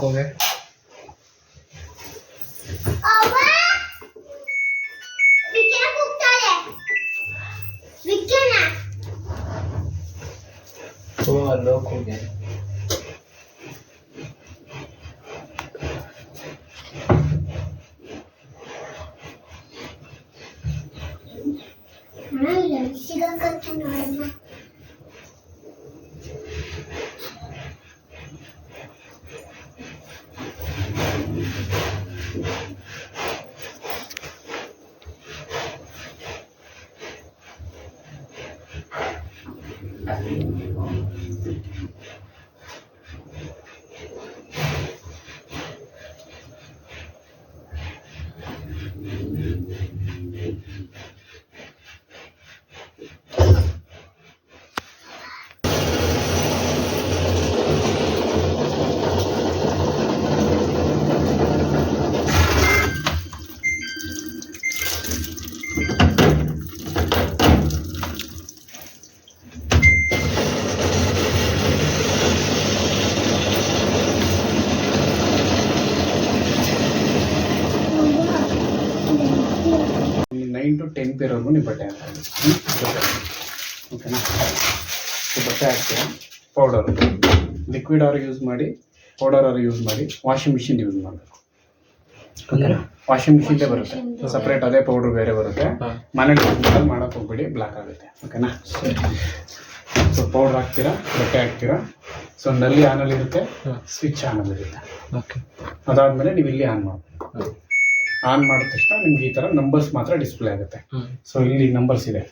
ಹೋಗಿ लोग हो गए to 10 ಪೇರ್ವರೆಗೂ ನೀವು ಬಟ್ಟೆ ಹಾಕ್ತೀವಿ. ಓಕೆನಾ? ಬಟ್ಟೆ ಹಾಕ್ತೀರಾ, ಪೌಡರ್ ಲಿಕ್ವಿಡ್ ಆರು ಯೂಸ್ ಮಾಡಿ, ಪೌಡರ್ ಆರು ಯೂಸ್ ಮಾಡಿ, ವಾಷಿಂಗ್ ಮಿಷಿನ್ ಯೂಸ್ ಮಾಡಬೇಕು. ಓಕೆನಾ? ವಾಷಿಂಗ್ ಮಿಷಿನ್ದೇ ಬರುತ್ತೆ, ಸಪ್ರೇಟ್ ಅದೇ ಪೌಡ್ರ್ ಬೇರೆ ಬರುತ್ತೆ. ಮನೇಲಿ ಮಾಡೋಕೆ ಹೋಗ್ಬೇಡಿ, ಬ್ಲಾಕ್ ಆಗುತ್ತೆ. ಓಕೆನಾ? ಸೊ ಪೌಡ್ರ್ ಹಾಕ್ತೀರಾ, ಬಟ್ಟೆ ಹಾಕ್ತೀರಾ, ಸೊ ನಲ್ಲಿ ಆನಲ್ಲಿ ಇರುತ್ತೆ, ಸ್ವಿಚ್ ಆನಲ್ಲಿ ಇರುತ್ತೆ. ಓಕೆ, ಅದಾದಮೇಲೆ ನೀವು ಇಲ್ಲಿ ಆನ್ ಮಾಡಬೇಕು. ಆನ್ ಮಾಡಿದ ತಕ್ಷಣ ನಿಮ್ಗೆ ಈ ಥರ ನಂಬರ್ಸ್ ಮಾತ್ರ ಡಿಸ್ಪ್ಲೇ ಆಗುತ್ತೆ. ಸೊ ಇಲ್ಲಿ ನಂಬರ್ಸ್ ಇದೆ,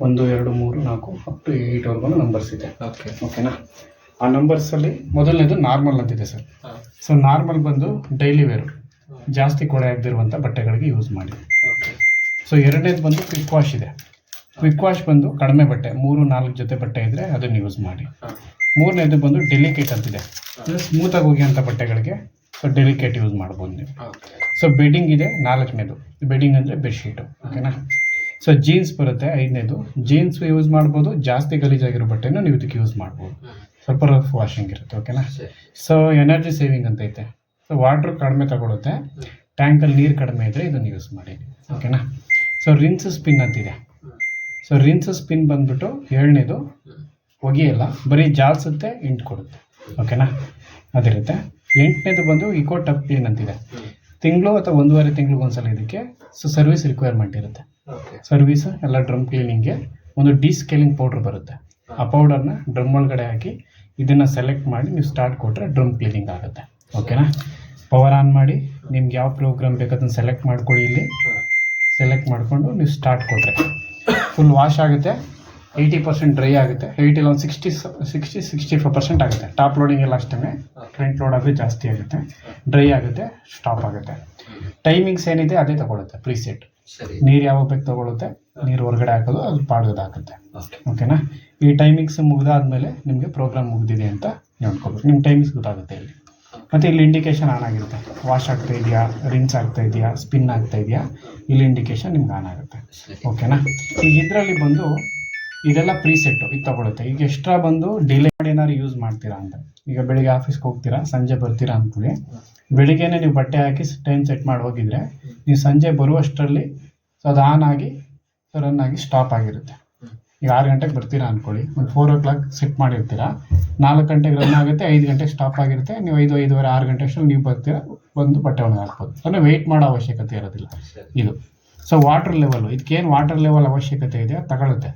1 2 3 4 ಅಪ್ ಟು 8ವರೆಗೂ ನಂಬರ್ಸ್ ಇದೆ. ಓಕೆನಾ? ಆ ನಂಬರ್ಸಲ್ಲಿ ಮೊದಲನೇದು ನಾರ್ಮಲ್ ಅಂತಿದೆ ಸರ್. ಸೊ ನಾರ್ಮಲ್ ಬಂದು ಡೈಲಿ ವೇರು, ಜಾಸ್ತಿ ಕೊಳೆ ಆಗದಿರುವಂಥ ಬಟ್ಟೆಗಳಿಗೆ ಯೂಸ್ ಮಾಡಿ. ಸೊ ಎರಡನೇದು ಬಂದು ಕ್ವಿಕ್ ವಾಶ್ ಇದೆ. ಕ್ವಿಕ್ ವಾಶ್ ಬಂದು ಕಡಿಮೆ ಬಟ್ಟೆ, 3-4 ಜೊತೆ ಬಟ್ಟೆ ಇದ್ದರೆ ಅದನ್ನು ಯೂಸ್ ಮಾಡಿ. ಮೂರನೇದು ಬಂದು ಡೆಲಿಕೇಟ್ ಅಂತಿದೆ, ಸ್ಮೂತಾಗಿ ಹೋಗಿರೋಂಥ ಬಟ್ಟೆಗಳಿಗೆ ಸೊ ಡೆಲಿಕೇಟ್ ಯೂಸ್ ಮಾಡ್ಬೋದು ನೀವು. ಸೊ ಬೆಡ್ಡಿಂಗ್ ಇದೆ 4ನೇದು, ಬೆಡ್ಡಿಂಗ್ ಅಂದರೆ ಬೆಡ್ಶೀಟು. ಓಕೆನಾ? ಸೊ ಜೀನ್ಸ್ ಬರುತ್ತೆ 5ನೇದು, ಜೀನ್ಸ್ ಯೂಸ್ ಮಾಡ್ಬೋದು. ಜಾಸ್ತಿ ಗಲೀಜಾಗಿರೋ ಬಟ್ಟೆನೂ ನೀವು ಇದಕ್ಕೆ ಯೂಸ್ ಮಾಡ್ಬೋದು, ಸ್ವಲ್ಪ ರಫ್ ವಾಷಿಂಗ್ ಇರುತ್ತೆ. ಓಕೆನಾ? ಸೊ ಎನರ್ಜಿ ಸೇವಿಂಗ್ ಅಂತ ಐತೆ. ಸೊ ವಾಟ್ರ್ ಕಡಿಮೆ ತಗೊಳುತ್ತೆ, ಟ್ಯಾಂಕಲ್ಲಿ ನೀರು ಕಡಿಮೆ ಇದ್ದರೆ ಇದನ್ನು ಯೂಸ್ ಮಾಡಿ. ಓಕೆನಾ? ಸೊ ರಿನ್ಸ್ ಸ್ಪಿನ್ ಅಂತಿದೆ. ಸೊ ರಿನ್ಸ್ ಸ್ಪಿನ್ ಬಂದ್ಬಿಟ್ಟು 7ನೇದು, ಒಗೆಯಲ್ಲ, ಬರೀ ಜಾಲ್ಸುತ್ತೆ, ಇಂಟು ಕೊಡುತ್ತೆ. ಓಕೆನಾ? ಅದಿರುತ್ತೆ. 8ನೇದು ಬಂದು ಇಕೋ ಟಪ್ ಕ್ಲೀನ್ ಅಂತಿದೆ. ತಿಂಗಳು ಅಥವಾ 1.5 ತಿಂಗ್ಳಿಗೆ ಒಂದ್ಸಲ ಇದಕ್ಕೆ ಸೊ ಸರ್ವಿಸ್ ರಿಕ್ವೈರ್ಮೆಂಟ್ ಇರುತ್ತೆ. ಸರ್ವಿಸ್ ಎಲ್ಲ ಡ್ರಮ್ ಕ್ಲೀನಿಂಗ್ಗೆ ಒಂದು ಡಿಸ್ಕೇಲಿಂಗ್ ಪೌಡ್ರ್ ಬರುತ್ತೆ. ಆ ಪೌಡರ್ನ ಡ್ರಮ್ ಒಳಗಡೆ ಹಾಕಿ ಇದನ್ನು ಸೆಲೆಕ್ಟ್ ಮಾಡಿ ನೀವು ಸ್ಟಾರ್ಟ್ ಕೊಟ್ಟರೆ ಡ್ರಮ್ ಕ್ಲೀನಿಂಗ್ ಆಗುತ್ತೆ. ಓಕೆನಾ? ಪವರ್ ಆನ್ ಮಾಡಿ ನಿಮ್ಗೆ ಯಾವ ಪ್ರೋಗ್ರಾಮ್ ಬೇಕದನ್ನು ಸೆಲೆಕ್ಟ್ ಮಾಡ್ಕೊಳ್ಳಿ. ಇಲ್ಲಿ ಸೆಲೆಕ್ಟ್ ಮಾಡಿಕೊಂಡು ನೀವು ಸ್ಟಾರ್ಟ್ ಕೊಟ್ಟರೆ ಫುಲ್ ವಾಶ್ ಆಗುತ್ತೆ, 80% ಡ್ರೈ ಆಗುತ್ತೆ. 80 ಒಂದು 60-65% ಆಗುತ್ತೆ. ಟಾಪ್ ಲೋಡಿಂಗ್ ಎಲ್ಲ ಅಷ್ಟೇ, ಫ್ರಂಟ್ ಲೋಡ್ ಆದರೆ ಜಾಸ್ತಿ ಆಗುತ್ತೆ, ಡ್ರೈ ಆಗುತ್ತೆ, ಸ್ಟಾಪ್ ಆಗುತ್ತೆ. ಟೈಮಿಂಗ್ಸ್ ಏನಿದೆ ಅದೇ ತಗೊಳುತ್ತೆ, ಪ್ರೀಸೆಟ್. ನೀರು ಯಾವಾಗ ಬೇಕು ತಗೊಳುತ್ತೆ, ನೀರು ಹೊರಗಡೆ ಹಾಕೋದು ಅದು ಪಾಡ್ದು ಹಾಕುತ್ತೆ. ಓಕೆನಾ? ಈ ಟೈಮಿಂಗ್ಸ್ ಮುಗಿದಾದ್ಮೇಲೆ ನಿಮಗೆ ಪ್ರೋಗ್ರಾಮ್ ಮುಗಿದಿದೆ ಅಂತ ನೋಡ್ಕೋಬೇಕು. ನಿಮ್ಮ ಟೈಮಿಂಗ್ಸ್ ಗೊತ್ತಾಗುತ್ತೆ ಇಲ್ಲಿ. ಮತ್ತು ಇಲ್ಲಿ ಇಂಡಿಕೇಶನ್ ಆನ್ ಆಗಿರುತ್ತೆ, ವಾಶ್ ಆಗ್ತಾ ಇದೆಯಾ, ರಿನ್ಸ್ ಆಗ್ತಾ ಇದೆಯಾ, ಸ್ಪಿನ್ ಆಗ್ತಾ ಇದೆಯಾ, ಇಲ್ಲಿ ಇಂಡಿಕೇಶನ್ ನಿಮ್ಗೆ ಆನ್ ಆಗುತ್ತೆ. ಓಕೆನಾ? ಈಗ ಇದರಲ್ಲಿ ಬಂದು ಇದೆಲ್ಲ ಪ್ರೀಸೆಟ್ಟು ಇದು ತಗೊಳುತ್ತೆ. ಈಗ ಎಕ್ಸ್ಟ್ರಾ ಬಂದು ಡಿಲೇ ಮಾಡಿ ಏನಾದ್ರು ಯೂಸ್ ಮಾಡ್ತೀರಾ ಅಂತ, ಈಗ ಬೆಳಿಗ್ಗೆ ಆಫೀಸ್ಗೆ ಹೋಗ್ತೀರಾ, ಸಂಜೆ ಬರ್ತೀರಾ ಅಂದ್ಕೊಳ್ಳಿ, ಬೆಳಿಗ್ಗೆನೇ ನೀವು ಬಟ್ಟೆ ಹಾಕಿ ಟೈಮ್ ಸೆಟ್ ಮಾಡಿ ಹೋಗಿದ್ರೆ ನೀವು ಸಂಜೆ ಬರುವಷ್ಟರಲ್ಲಿ ಸೊ ಅದು ಆನ್ ಆಗಿ ರನ್ ಆಗಿ ಸ್ಟಾಪ್ ಆಗಿರುತ್ತೆ. ಈಗ 6 ಗಂಟೆಗೆ ಬರ್ತೀರಾ ಅಂದ್ಕೊಳ್ಳಿ, ಒಂದು 4 o'clock ಸೆಟ್ ಮಾಡಿರ್ತೀರಾ, 4 ಗಂಟೆಗೆ ರನ್ ಆಗುತ್ತೆ, 5 ಗಂಟೆಗೆ ಸ್ಟಾಪ್ ಆಗಿರುತ್ತೆ. ನೀವು 5-5:30 6 ಗಂಟೆ ಅಷ್ಟರಲ್ಲಿ ನೀವು ಬರ್ತೀರಾ, ಒಂದು ಬಟ್ಟೆ ಒಣಗಿ ಹಾಕ್ಬೋದು. ಅಂದರೆ ವೆಯ್ಟ್ ಮಾಡೋ ಅವಶ್ಯಕತೆ ಇರೋದಿಲ್ಲ ಇದು. ಸೊ ವಾಟರ್ ಲೆವೆಲ್, ಇದಕ್ಕೇನು ವಾಟರ್ ಲೆವೆಲ್ ಅವಶ್ಯಕತೆ ಇದೆ ತಗೊಳುತ್ತೆ.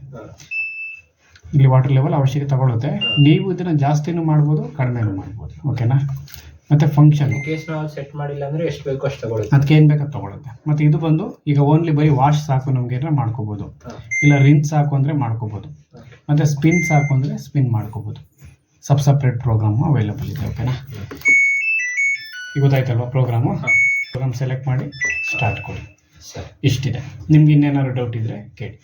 ಇಲ್ಲಿ ವಾಟರ್ ಲೆವೆಲ್ ಅವಶ್ಯಕತೆ ತಗೊಳುತ್ತೆ. ನೀವು ಇದನ್ನು ಜಾಸ್ತಿನೂ ಮಾಡ್ಬೋದು, ಕಡಿಮೆನೂ ಮಾಡ್ಬೋದು. ಓಕೆನಾ? ಮತ್ತು ಫಂಕ್ಷನ್ ಸೆಟ್ ಮಾಡಿಲ್ಲ ಅಂದರೆ ಎಷ್ಟು ಬೇಕೋ ಅಷ್ಟು ತಗೊಳುತ್ತೆ, ಅದಕ್ಕೆ ಏನು ಬೇಕಾದ್ರೆ ತಗೊಳುತ್ತೆ. ಮತ್ತು ಇದು ಬಂದು ಈಗ ಓನ್ಲಿ ಬರೀ ವಾಶ್ ಸಾಕು ನಮಗೆ ಅಂದರೆ ಮಾಡ್ಕೋಬೋದು, ಇಲ್ಲ ರಿನ್ಸ್ ಸಾಕು ಅಂದರೆ ಮಾಡ್ಕೋಬೋದು, ಮತ್ತು ಸ್ಪಿನ್ ಸಾಕು ಅಂದರೆ ಸ್ಪಿನ್ ಮಾಡ್ಕೋಬೋದು. ಸಪ್ರೇಟ್ ಪ್ರೋಗ್ರಾಮು ಅವೈಲೇಬಲ್ ಇದೆ. ಓಕೆನಾ? ಈಗ ಗೊತ್ತಾಯ್ತಲ್ವ ಪ್ರೋಗ್ರಾಮು ಸೆಲೆಕ್ಟ್ ಮಾಡಿ ಸ್ಟಾರ್ಟ್ ಕೊಡಿ. ಇಷ್ಟಿದೆ. ನಿಮ್ಗೆ ಇನ್ನೇನಾದ್ರು ಡೌಟ್ ಇದ್ದರೆ ಕೇಳಿ.